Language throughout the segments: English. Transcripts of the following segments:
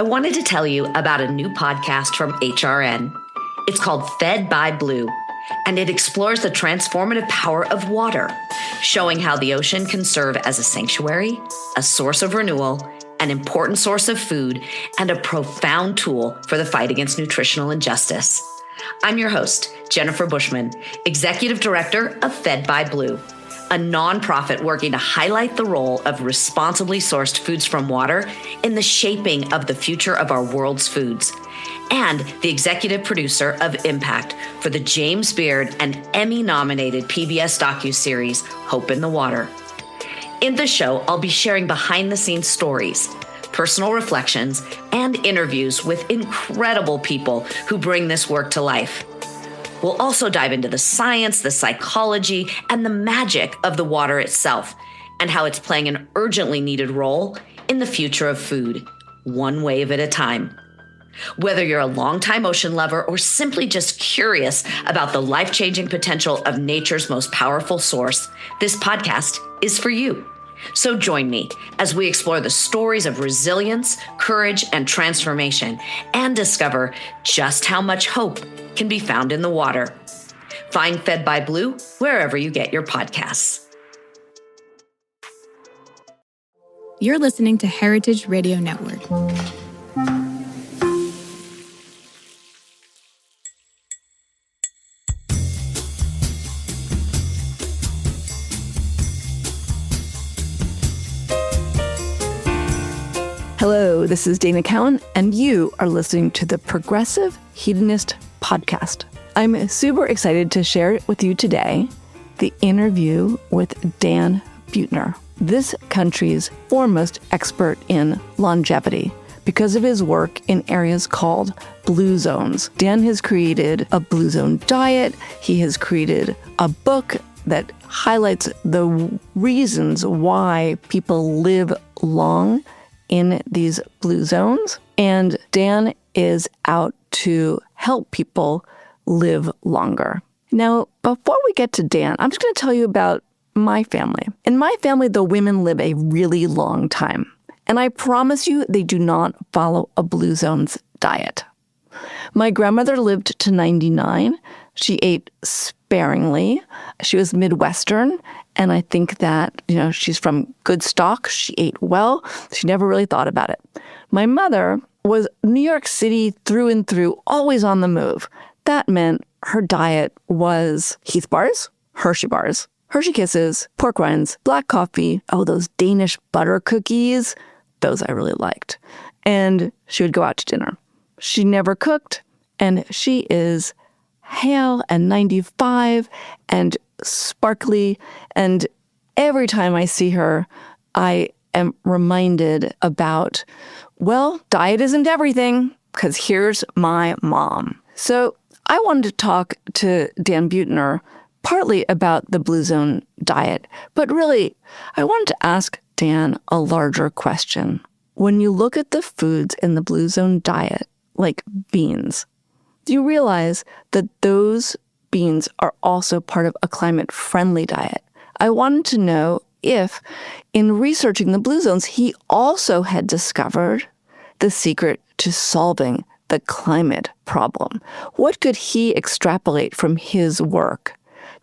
I wanted to tell you about a new podcast from HRN. It's called Fed by Blue, and it explores the transformative power of water, showing how the ocean can serve as a sanctuary, a source of renewal, an important source of food, and a profound tool for the fight against nutritional injustice. I'm your host, Jennifer Bushman, Executive Director of Fed by Blue, a nonprofit working to highlight the role of responsibly sourced foods from water in the shaping of the future of our world's foods, and the executive producer of Impact for the James Beard and Emmy-nominated PBS docuseries Hope in the Water. In the show, I'll be sharing behind-the-scenes stories, personal reflections, and interviews with incredible people who bring this work to life. We'll also dive into the science, the psychology, and the magic of the water itself, and how it's playing an urgently needed role in the future of food, one wave at a time. Whether you're a longtime ocean lover or simply just curious about the life-changing potential of nature's most powerful source, this podcast is for you. So join me as we explore the stories of resilience, courage, and transformation, and discover just how much hope can be found in the water. Find Fed by Blue wherever you get your podcasts. You're listening to Heritage Radio Network. Hello, this is Dana Cowin, and you are listening to the Progressive Hedonist Podcast. I'm super excited to share with you today the interview with Dan Buettner, this country's foremost expert in longevity, because of his work in areas called blue zones. Dan has created a blue zone diet. He has created a book that highlights the reasons why people live long in these blue zones. And Dan is out to help people live longer. Now, before we get to Dan, I'm just going to tell you about my family. In my family, the women live a really long time. And I promise you, they do not follow a blue zones diet. My grandmother lived to 99. She ate sparingly. She was Midwestern. And I think that, she's from good stock. She ate well. She never really thought about it. My mother was New York City through and through, always on the move. That meant her diet was Heath bars, Hershey Kisses, pork rinds, black coffee, those Danish butter cookies, those I really liked. And she would go out to dinner. She never cooked, and she is hale and 95 and sparkly, and every time I see her, I am reminded about, diet isn't everything, because here's my mom. So I wanted to talk to Dan Buettner partly about the Blue Zone diet, but really, I wanted to ask Dan a larger question. When you look at the foods in the Blue Zone diet, like beans, do you realize that those beans are also part of a climate-friendly diet? I wanted to know if, in researching the blue zones, he also had discovered the secret to solving the climate problem. What could he extrapolate from his work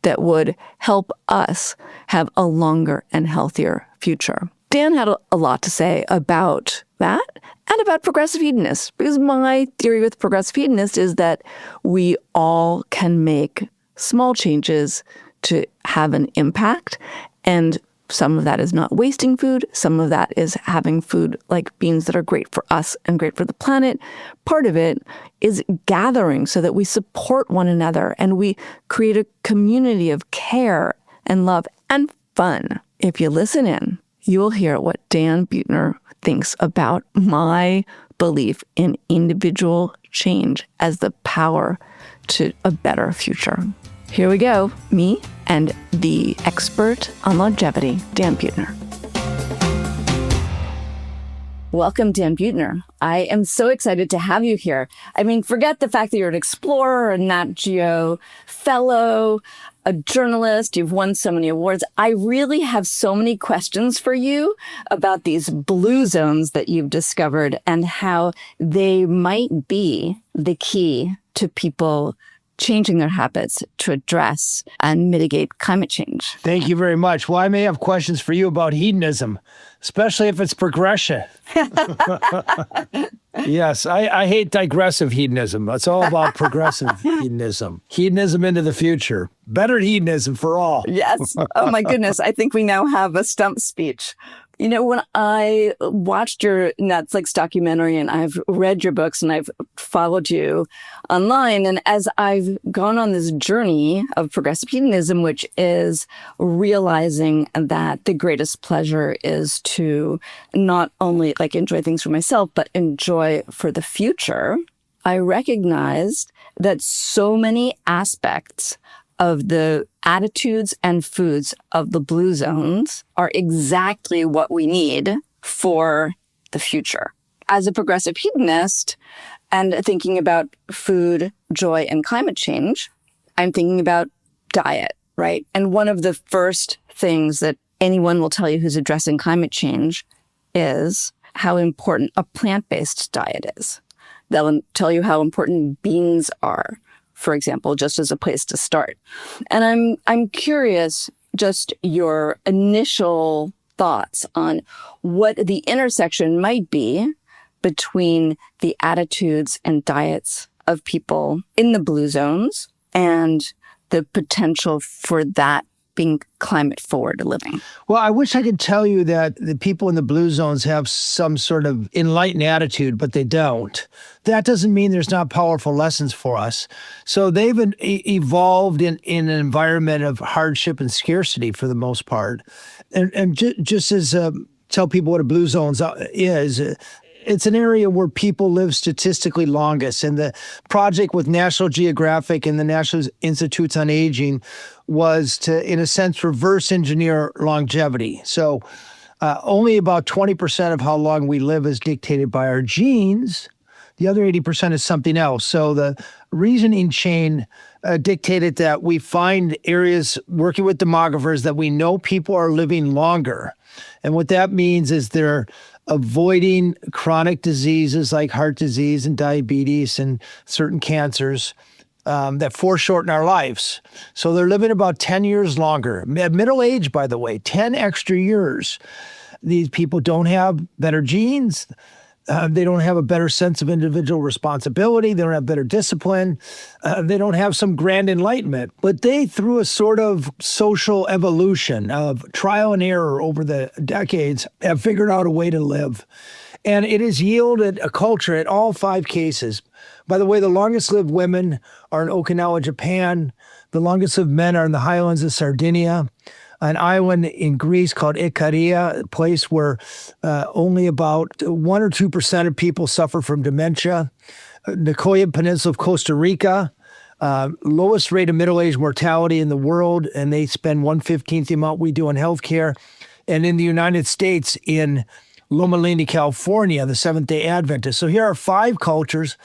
that would help us have a longer and healthier future? Dan had a lot to say about that and about progressive hedonists, because my theory with progressive hedonists is that we all can make small changes to have an impact, and some of that is not wasting food. Some of that is having food like beans that are great for us and great for the planet. Part of it is gathering so that we support one another and we create a community of care and love and fun. If you listen in, you will hear what Dan Buettner thinks about my belief in individual change as the power to a better future. Here we go, me and the expert on longevity, Dan Buettner. Welcome, Dan Buettner. I am so excited to have you here. I mean, forget the fact that you're an explorer, a Nat Geo fellow, a journalist. You've won so many awards. I really have so many questions for you about these blue zones that you've discovered and how they might be the key to people changing their habits to address and mitigate climate change. Thank you very much. Well, I may have questions for you about hedonism, especially if it's progression. Yes, I hate digressive hedonism. It's all about progressive hedonism. Hedonism into the future. Better hedonism for all. Yes. Oh, my goodness. I think we now have a stump speech. You know, when I watched your Netflix documentary and I've read your books and I've followed you online, and as I've gone on this journey of progressive hedonism, which is realizing that the greatest pleasure is to not only enjoy things for myself, but enjoy for the future, I recognized that so many aspects of the attitudes and foods of the blue zones are exactly what we need for the future. As a progressive hedonist and thinking about food, joy, and climate change, I'm thinking about diet, right? And one of the first things that anyone will tell you who's addressing climate change is how important a plant-based diet is. They'll tell you how important beans are, for example, just as a place to start. And I'm curious just your initial thoughts on what the intersection might be between the attitudes and diets of people in the blue zones and the potential for that being climate forward living. Well, I wish I could tell you that the people in the blue zones have some sort of enlightened attitude, but they don't. That doesn't mean there's not powerful lessons for us. So they've evolved in an environment of hardship and scarcity for the most part. And just as tell people what a blue zone is, it's an area where people live statistically longest. And the project with National Geographic and the National Institutes on Aging was to, in a sense, reverse engineer longevity. So only about 20% of how long we live is dictated by our genes. The other 80% is something else. So the reasoning chain dictated that we find areas working with demographers that we know people are living longer. And what that means is they're avoiding chronic diseases like heart disease and diabetes and certain cancers that foreshorten our lives. So they're living about 10 years longer. Middle age, by the way, 10 extra years. These people don't have better genes. They don't have a better sense of individual responsibility. They don't have better discipline. They don't have some grand enlightenment. But they, through a sort of social evolution of trial and error over the decades, have figured out a way to live. And it has yielded a culture in all 5 cases. By the way, the longest lived women are in Okinawa, Japan. The longest lived men are in the highlands of Sardinia, an island in Greece called Ikaria, a place where only about 1 or 2% of people suffer from dementia. Nicoya Peninsula of Costa Rica, lowest rate of middle-aged mortality in the world, and they spend 1/15 the amount we do on healthcare. And in the United States, in Loma Linda, California, the Seventh-day Adventists. So here are 5 cultures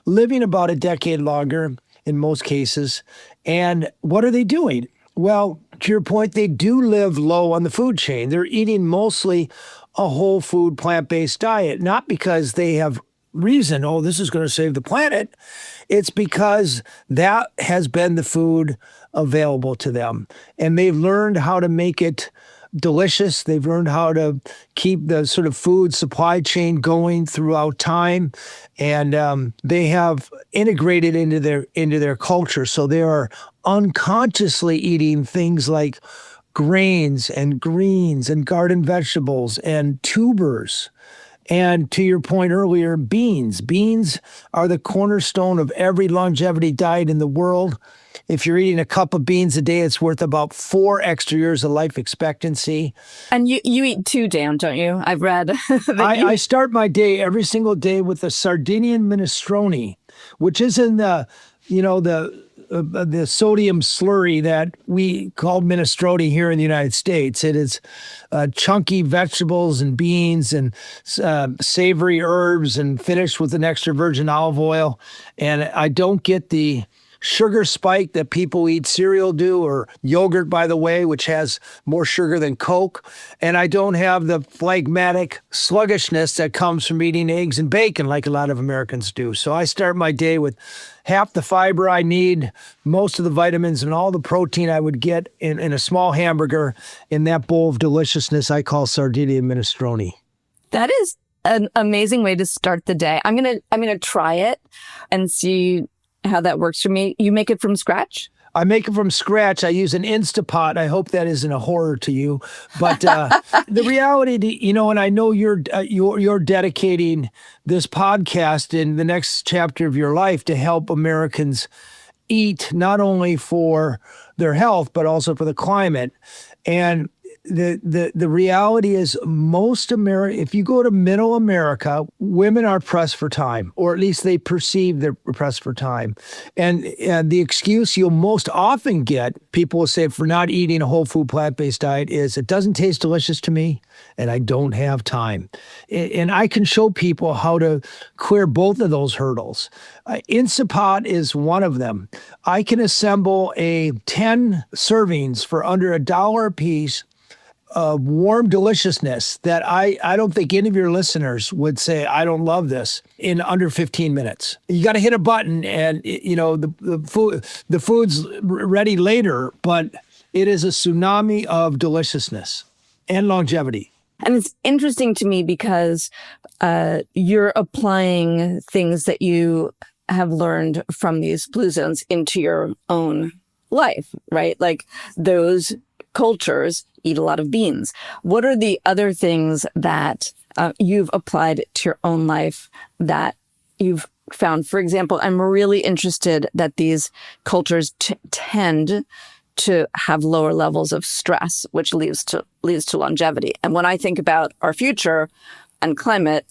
living about a decade longer in most cases. And what are they doing? Well, to your point, they do live low on the food chain. They're eating mostly a whole food, plant-based diet, not because they have reason, oh, this is going to save the planet. It's because that has been the food available to them. And they've learned how to make it delicious. They've learned how to keep the sort of food supply chain going throughout time. And they have integrated into their culture. So they are unconsciously eating things like grains and greens and garden vegetables and tubers. And to your point earlier, beans. Beans are the cornerstone of every longevity diet in the world. If you're eating a cup of beans a day, it's worth about 4 extra years of life expectancy. And you eat too, Dan, don't you? I've read. I start my day every single day with a Sardinian minestrone, which is in the the sodium slurry that we call minestrone here in the United States. It is chunky vegetables and beans and savory herbs and finished with an extra virgin olive oil. And I don't get the sugar spike that people who eat cereal do, or yogurt, by the way, which has more sugar than Coke. And I don't have the phlegmatic sluggishness that comes from eating eggs and bacon like a lot of Americans do. So I start my day with half the fiber I need, most of the vitamins, and all the protein I would get in a small hamburger in that bowl of deliciousness I call Sardinia minestrone. That is an amazing way to start the day. I'm gonna try it and see how that works for me. You make it from scratch? I make it from scratch. I use an Instapot. I hope that isn't a horror to you, but the reality, and I know you're dedicating this podcast in the next chapter of your life to help Americans eat not only for their health but also for the climate. And the reality is if you go to middle America, women are pressed for time, or at least they perceive they're pressed for time. And the excuse you'll most often get, people will say, for not eating a whole food plant-based diet is, it doesn't taste delicious to me and I don't have time. And I can show people how to clear both of those hurdles. Instapot is one of them. I can assemble 10 servings for under $1 a piece of warm deliciousness that I don't think any of your listeners would say, I don't love this, in under 15 minutes. You got to hit a button and, the food's ready later, but it is a tsunami of deliciousness and longevity. And it's interesting to me because you're applying things that you have learned from these blue zones into your own life, right? Like those cultures eat a lot of beans. What are the other things that you've applied to your own life that you've found? For example, I'm really interested that these cultures tend to have lower levels of stress, which leads to longevity. And when I think about our future and climate,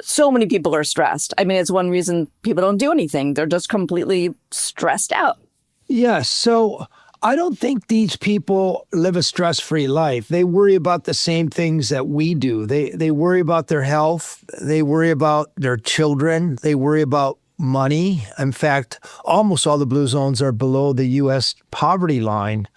so many people are stressed. I mean, it's one reason people don't do anything. They're just completely stressed out. Yes. So I don't think these people live a stress-free life. They worry about the same things that we do. They worry about their health. They worry about their children. They worry about money. In fact, almost all the blue zones are below the U.S. poverty line,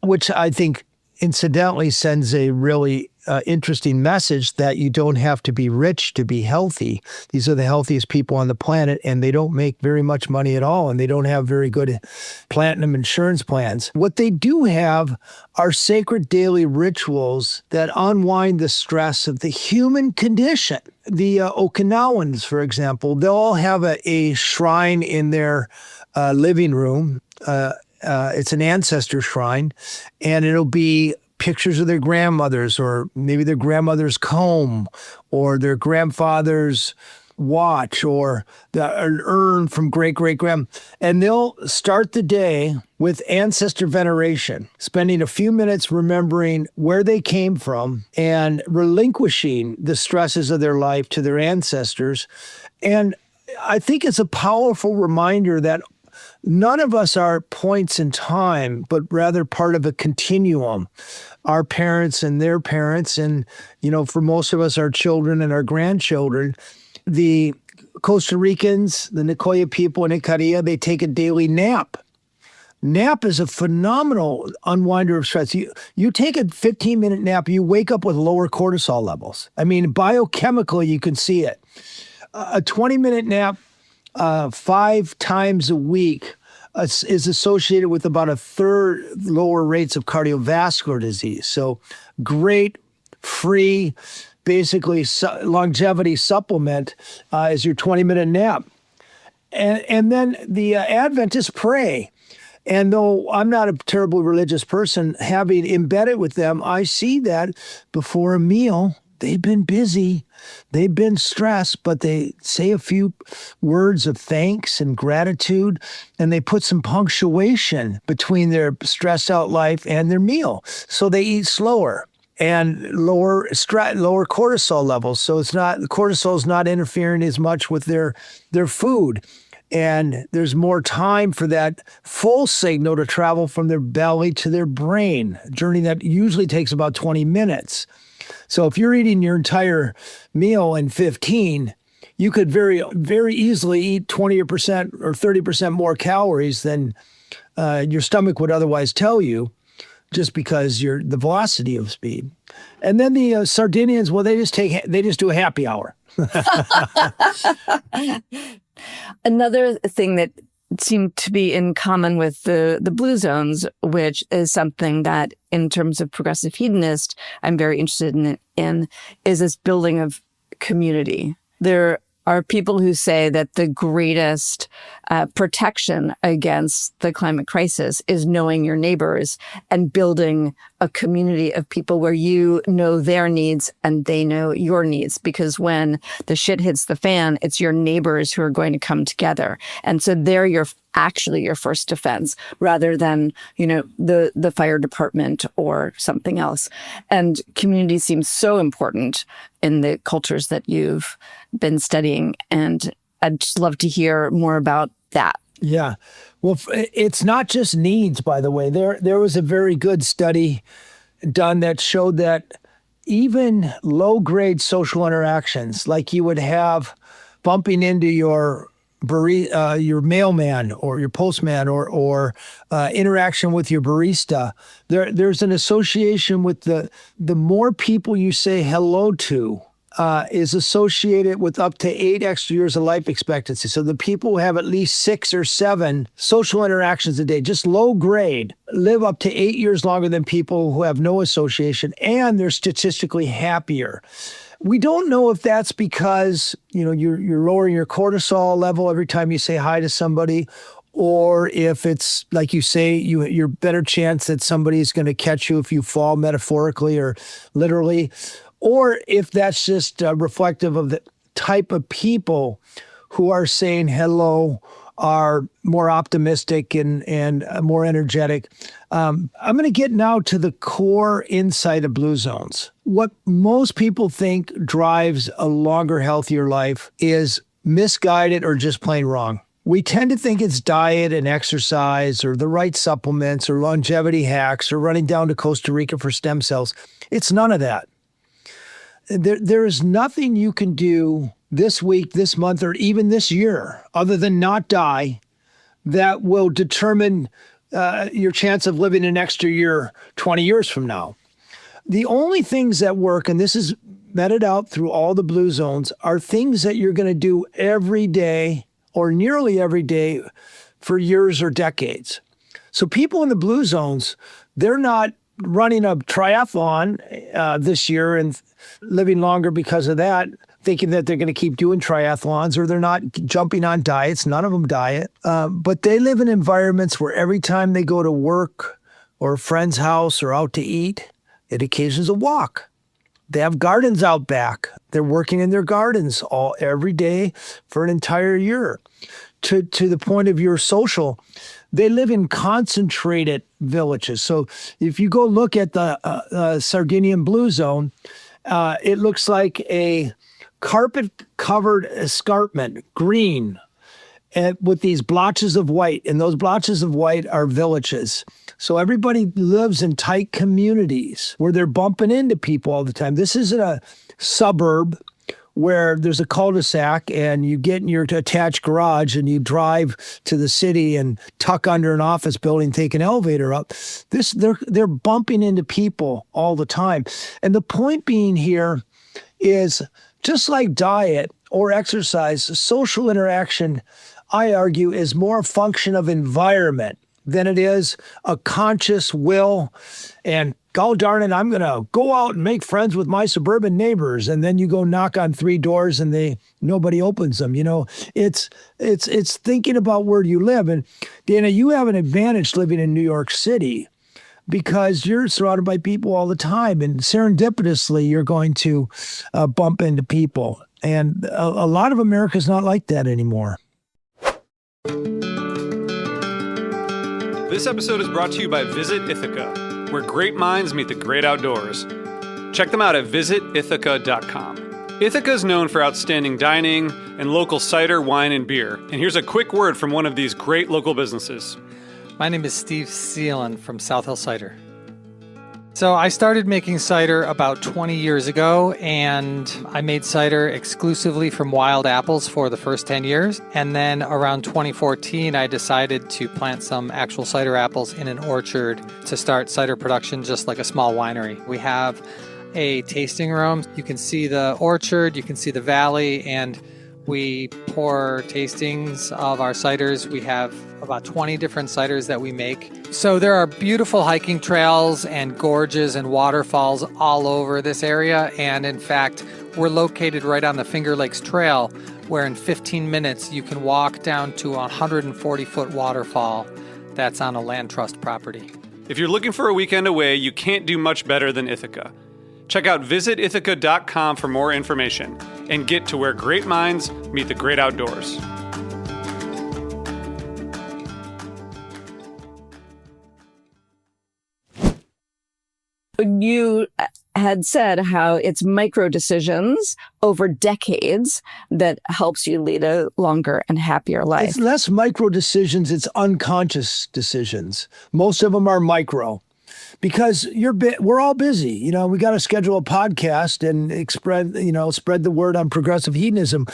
which I think incidentally sends a really interesting message that you don't have to be rich to be healthy. These are the healthiest people on the planet, and they don't make very much money at all, and they don't have very good platinum insurance plans. What they do have are sacred daily rituals that unwind the stress of the human condition. The Okinawans, for example, they'll all have a shrine in their living room. It's an ancestor shrine, and it'll be pictures of their grandmothers, or maybe their grandmother's comb, or their grandfather's watch, or an urn from great-great-grand. And they'll start the day with ancestor veneration, spending a few minutes remembering where they came from and relinquishing the stresses of their life to their ancestors. And I think it's a powerful reminder that none of us are points in time, but rather part of a continuum. Our parents and their parents, and, for most of us, our children and our grandchildren. The Costa Ricans, the Nicoya people in Icaria, they take a daily nap. Nap is a phenomenal unwinder of stress. You take a 15-minute nap, you wake up with lower cortisol levels. I mean, biochemically, you can see it. A 20-minute nap 5 times a week is associated with about a third lower rates of cardiovascular disease. So great, free, basically longevity supplement is your 20-minute nap. And then the Adventists pray. And though I'm not a terribly religious person, having embedded with them, I see that before a meal, they've been busy, they've been stressed, but they say a few words of thanks and gratitude, and they put some punctuation between their stressed out life and their meal. So they eat slower and lower cortisol levels. So cortisol is not interfering as much with their food. And there's more time for that full signal to travel from their belly to their brain, a journey that usually takes about 20 minutes. So if you're eating your entire meal in 15, you could very, very easily eat 20% or 30% more calories than your stomach would otherwise tell you, just because the velocity of speed. And then the Sardinians, well, they just do a happy hour. Another thing that seemed to be in common with the blue zones, which is something that in terms of progressive hedonist, I'm very interested in is this building of community. There are people who say that the greatest protection against the climate crisis is knowing your neighbors and building a community of people where you know their needs and they know your needs. Because when the shit hits the fan, it's your neighbors who are going to come together. And so they're actually your first defense rather than, the fire department or something else. And community seems so important in the cultures that you've been studying. And I'd just love to hear more about that. Yeah. Well, it's not just needs, by the way. There was a very good study done that showed that even low-grade social interactions, like you would have bumping into your mailman or your postman or interaction with your barista, there's an association with the more people you say hello to is associated with up to 8 extra years of life expectancy. So the people who have at least 6 or 7 social interactions a day, just low grade, live up to 8 years longer than people who have no association, and they're statistically happier. We don't know if that's because, you're lowering your cortisol level every time you say hi to somebody, or if it's, like you say, you're better chance that somebody's going to catch you if you fall metaphorically or literally, or if that's just reflective of the type of people who are saying hello are more optimistic and more energetic. I'm going to get now to the core insight of blue zones. What most people think drives a longer, healthier life is misguided or just plain wrong. We tend to think it's diet and exercise or the right supplements or longevity hacks or running down to Costa Rica for stem cells. It's none of that. There is nothing you can do this week, this month, or even this year, other than not die, that will determine your chance of living an extra year 20 years from now. The only things that work, and this is meted out through all the blue zones, are things that you're going to do every day or nearly every day for years or decades. So people in the blue zones, they're not running a triathlon this year and living longer because of that, thinking that they're going to keep doing triathlons, or they're not jumping on diets. None of them diet. But they live in environments where every time they go to work or a friend's house or out to eat, it occasions a walk. They have gardens out back. They're working in their gardens every day for an entire year. To the point of your social, they live in concentrated villages. So if you go look at the Sardinian blue zone, it looks like a carpet-covered escarpment, green, and with these blotches of white. And those blotches of white are villages. So everybody lives in tight communities where they're bumping into people all the time. This isn't a suburb where there's a cul-de-sac and you get in your attached garage and you drive to the city and tuck under an office building, take an elevator up. They're bumping into people all the time. And the point being here is, just like diet or exercise, social interaction, I argue, is more a function of environment than it is a conscious will and, God darn it, I'm going to go out and make friends with my suburban neighbors. And then you go knock on 3 doors and nobody opens them. It's thinking about where you live. And Dana, you have an advantage living in New York City because you're surrounded by people all the time. And serendipitously, you're going to bump into people. And a lot of America's not like that anymore. This episode is brought to you by Visit Ithaca, where great minds meet the great outdoors. Check them out at visitithaca.com. Ithaca is known for outstanding dining and local cider, wine, and beer. And here's a quick word from one of these great local businesses. My name is Steve Seelan from South Hill Cider. So I started making cider about 20 years ago, and I made cider exclusively from wild apples for the first 10 years. And then around 2014, I decided to plant some actual cider apples in an orchard to start cider production just like a small winery. We have a tasting room. You can see the orchard, you can see the valley, and we pour tastings of our ciders. We have about 20 different ciders that we make. So there are beautiful hiking trails and gorges and waterfalls all over this area. And in fact, we're located right on the Finger Lakes Trail, where in 15 minutes you can walk down to a 140-foot waterfall that's on a land trust property. If you're looking for a weekend away, you can't do much better than Ithaca. Check out visitithaca.com for more information and get to where great minds meet the great outdoors. You had said how it's micro decisions over decades that helps you lead a longer and happier life. It's less micro decisions, it's unconscious decisions. Most of them are micro. Because we're all busy. We got to schedule a podcast and spread the word on progressive hedonism.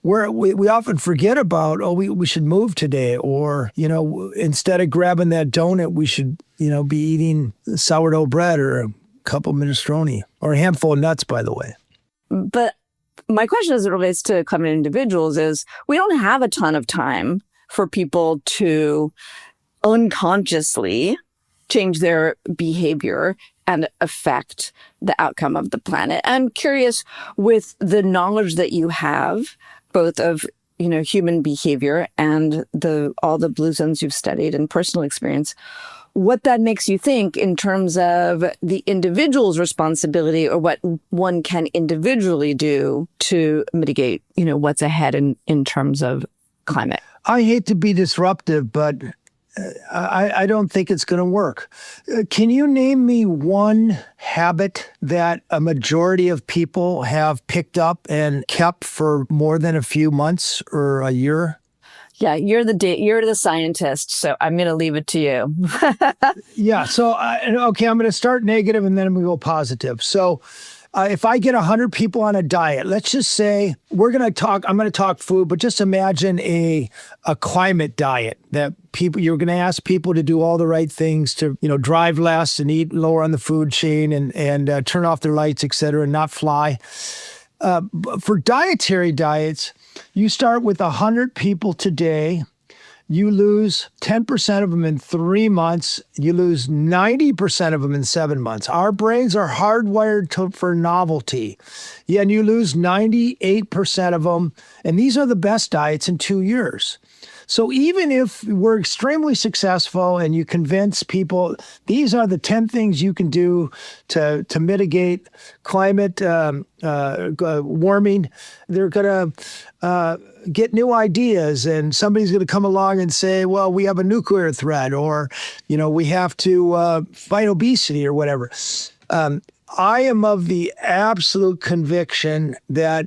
We often forget about, we should move today, or, instead of grabbing that donut, we should, be eating sourdough bread or a cup of minestrone, or a handful of nuts, by the way. But my question as it relates to climate individuals is, we don't have a ton of time for people to unconsciously change their behavior and affect the outcome of the planet. I'm curious, with the knowledge that you have, both of human behavior and all the blue zones you've studied and personal experience, what that makes you think in terms of the individual's responsibility, or what one can individually do to mitigate, what's ahead in terms of climate. I hate to be disruptive, but I don't think it's going to work. Can you name me one habit that a majority of people have picked up and kept for more than a few months or a year? Yeah, you're the scientist, so I'm going to leave it to you. Yeah, so, okay, I'm going to start negative and then I'm going to go positive. So if I get 100 people on a diet, let's just say I'm going to talk food, but just imagine a climate diet that you're going to ask people to do all the right things to, drive less and eat lower on the food chain and turn off their lights, et cetera, and not fly. For dietary diets, you start with 100 people today. You lose 10% of them in 3 months. You lose 90% of them in 7 months. Our brains are hardwired for novelty. Yeah, and you lose 98% of them. And these are the best diets in 2 years. So even if we're extremely successful and you convince people, these are the 10 things you can do to mitigate climate warming, they're going to get new ideas, and somebody's going to come along and say, well, we have a nuclear threat, or, we have to fight obesity or whatever. I am of the absolute conviction that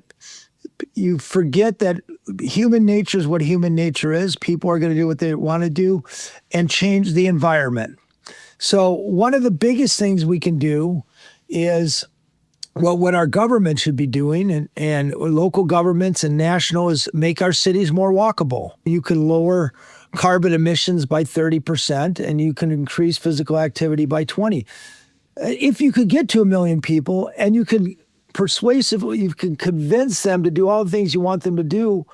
you forget that human nature is what human nature is. People are going to do what they want to do and change the environment. So one of the biggest things we can do is, well, what our government should be doing, and local governments and national, is make our cities more walkable. You can lower carbon emissions by 30%, and you can increase physical activity by 20%. If you could get to 1 million people and you can convince them to do all the things you want them to do,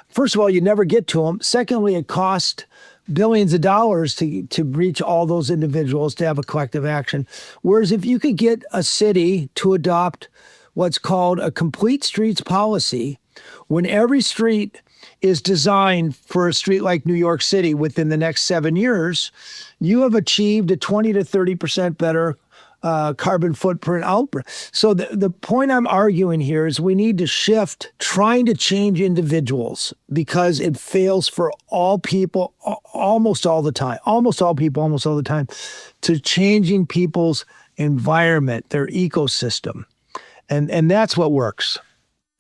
first of all, you never get to them. Secondly, it costs billions of dollars to reach all those individuals to have a collective action. Whereas if you could get a city to adopt what's called a complete streets policy, when every street is designed for a street like New York City within the next 7 years, you have achieved a 20 to 30% better carbon footprint output. So the point I'm arguing here is we need to shift trying to change individuals, because it fails for all people almost all the time, to changing people's environment, their ecosystem. And that's what works.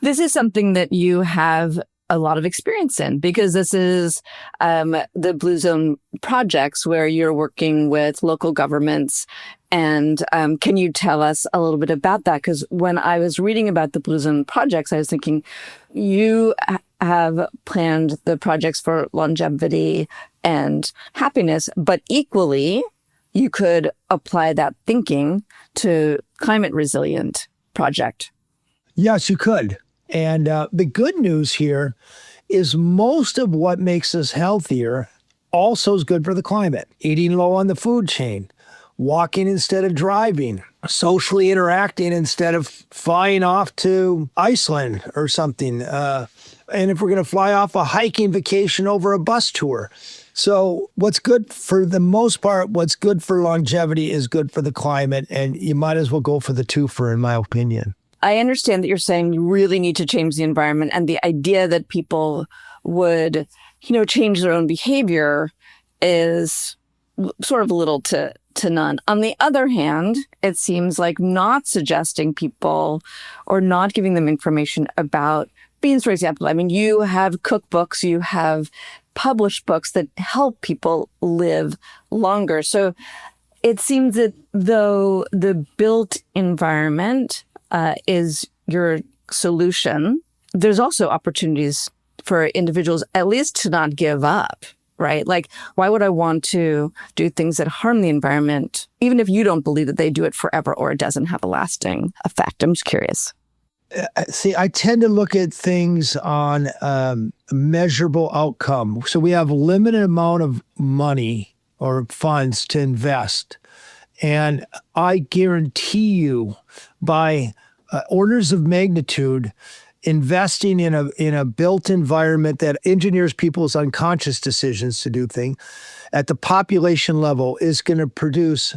This is something that you have a lot of experience in, because this is the Blue Zone projects where you're working with local governments. And can you tell us a little bit about that? Because when I was reading about the Blue Zone projects, I was thinking you have planned the projects for longevity and happiness, but equally you could apply that thinking to climate resilient project. Yes, you could. And the good news here is most of what makes us healthier also is good for the climate. Eating low on the food chain, walking instead of driving, socially interacting instead of flying off to Iceland or something. And if we're going to fly off a hiking vacation over a bus tour. So what's good for the most part, what's good for longevity is good for the climate. And you might as well go for the twofer, in my opinion. I understand that you're saying you really need to change the environment, and the idea that people would, change their own behavior is sort of little to none. On the other hand, it seems like not suggesting people or not giving them information about beans, for example. I mean, you have cookbooks, you have published books that help people live longer. So it seems that though the built environment is your solution, there's also opportunities for individuals at least to not give up, right? Like, why would I want to do things that harm the environment, even if you don't believe that they do it forever or it doesn't have a lasting effect? I'm just curious. See, I tend to look at things on measurable outcome. So we have a limited amount of money or funds to invest. And I guarantee you, by orders of magnitude, investing in a built environment that engineers people's unconscious decisions to do things at the population level is going to produce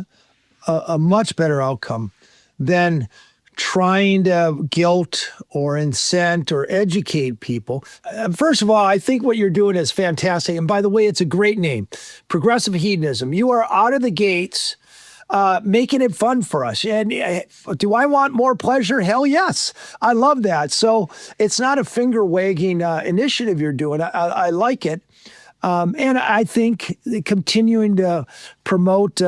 a much better outcome than trying to guilt or incent or educate people. First of all, I think what you're doing is fantastic. And by the way, it's a great name, progressive hedonism. You are out of the gates making it fun for us. And do I want more pleasure? Hell yes. I love that. So it's not a finger wagging initiative you're doing. I like it. And I think continuing to promote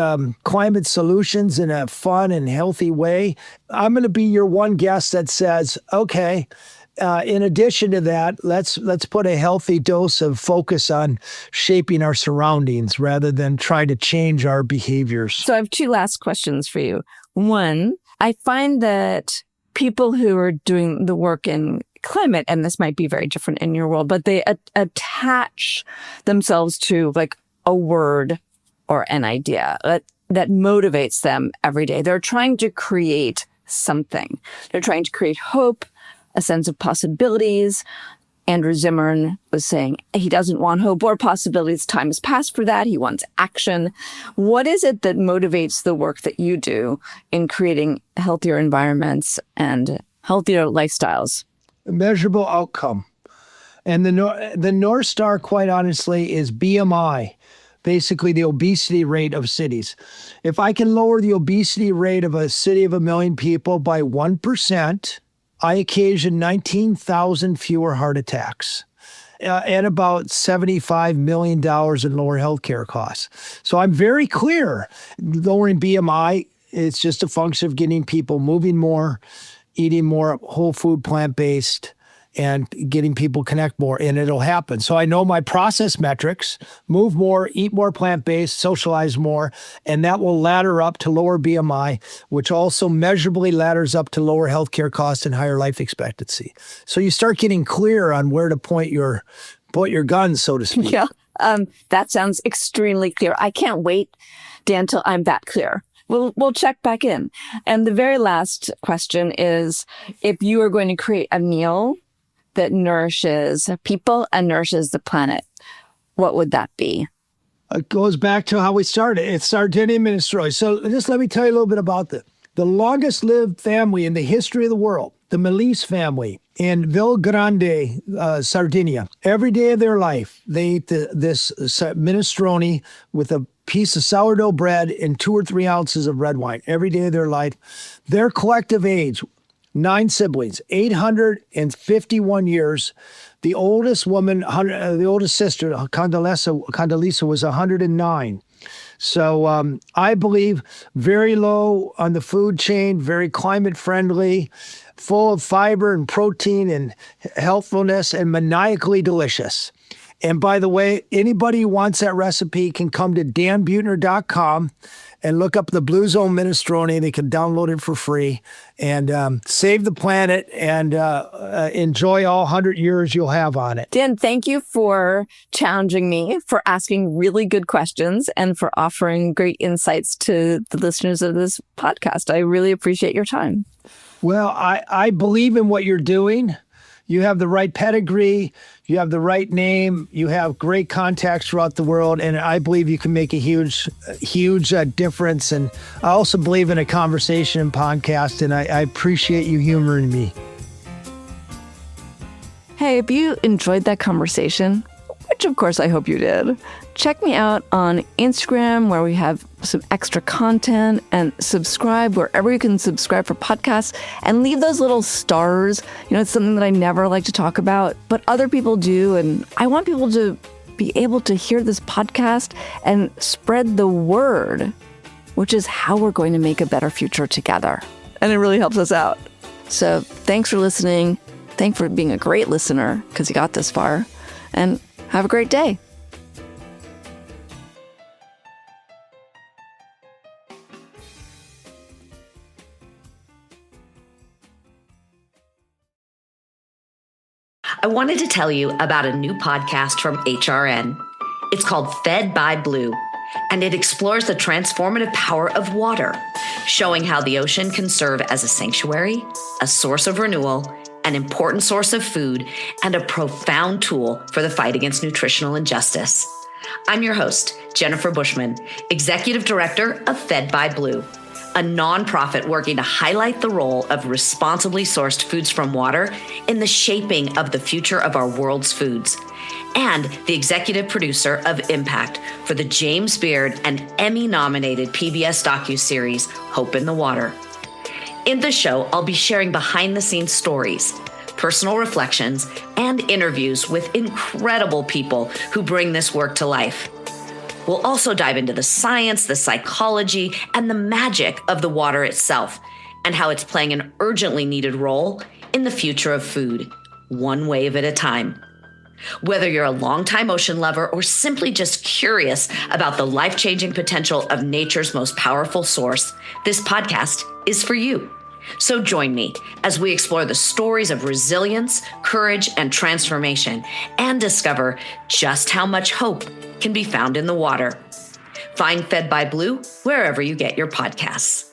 climate solutions in a fun and healthy way. I'm going to be your one guest that says, okay, in addition to that, let's put a healthy dose of focus on shaping our surroundings rather than trying to change our behaviors. So I have two last questions for you. One, I find that people who are doing the work in climate, and this might be very different in your world, but they attach themselves to like a word or an idea that motivates them every day. They're trying to create something. They're trying to create hope, a sense of possibilities. Andrew Zimmern was saying he doesn't want hope or possibilities. Time has passed for that. He wants action. What is it that motivates the work that you do in creating healthier environments and healthier lifestyles? Measurable outcome. And the North Star, quite honestly, is BMI, basically the obesity rate of cities. If I can lower the obesity rate of a city of 1 million people by 1%, I occasion 19,000 fewer heart attacks and about $75 million in lower healthcare costs. So I'm very clear, lowering BMI, it's just a function of getting people moving more, eating more whole food, plant-based, and getting people connect more, and it'll happen. So I know my process metrics: move more, eat more plant-based, socialize more, and that will ladder up to lower BMI, which also measurably ladders up to lower healthcare costs and higher life expectancy. So you start getting clear on where to point your guns, so to speak. Yeah, that sounds extremely clear. I can't wait, Dan, till I'm that clear. We'll check back in. And the very last question is, if you are going to create a meal that nourishes people and nourishes the planet, what would that be? It goes back to how we started. It's Sardinian minestrone. So just let me tell you a little bit about the longest lived family in the history of the world, the Melise family in Ville Grande, Sardinia. Every day of their life, they eat this minestrone with a piece of sourdough bread and 2 or 3 ounces of red wine every day of their life. Their collective age 9 siblings, 851 years. The oldest woman, the oldest sister, Condoleezza, was 109. So I believe very low on the food chain, very climate friendly, full of fiber and protein and healthfulness, and maniacally delicious. And by the way, anybody who wants that recipe can come to danbuettner.com and look up the Blue Zone Minestrone. They can download it for free and save the planet and enjoy all 100 years you'll have on it. Dan, thank you for challenging me, for asking really good questions, and for offering great insights to the listeners of this podcast. I really appreciate your time. Well, I believe in what you're doing. You have the right pedigree, you have the right name, you have great contacts throughout the world, and I believe you can make a huge difference. And I also believe in a conversation and podcast, and I appreciate you humoring me. Hey, if you enjoyed that conversation, which of course I hope you did, check me out on Instagram where we have some extra content, and subscribe wherever you can subscribe for podcasts, and leave those little stars. You know, it's something that I never like to talk about, but other people do. And I want people to be able to hear this podcast and spread the word, which is how we're going to make a better future together. And it really helps us out. So thanks for listening. Thanks for being a great listener, because you got this far, and have a great day. I wanted to tell you about a new podcast from HRN. It's called Fed by Blue, and it explores the transformative power of water, showing how the ocean can serve as a sanctuary, a source of renewal, an important source of food, and a profound tool for the fight against nutritional injustice. I'm your host, Jennifer Bushman, Executive Director of Fed by Blue, a nonprofit working to highlight the role of responsibly sourced foods from water in the shaping of the future of our world's foods, and the executive producer of Impact for the James Beard and Emmy-nominated PBS docuseries Hope in the Water. In the show, I'll be sharing behind-the-scenes stories, personal reflections, and interviews with incredible people who bring this work to life. We'll also dive into the science, the psychology, and the magic of the water itself, and how it's playing an urgently needed role in the future of food, one wave at a time. Whether you're a longtime ocean lover or simply just curious about the life-changing potential of nature's most powerful source, this podcast is for you. So join me as we explore the stories of resilience, courage, and transformation, and discover just how much hope can be found in the water. Find Fed by Blue wherever you get your podcasts.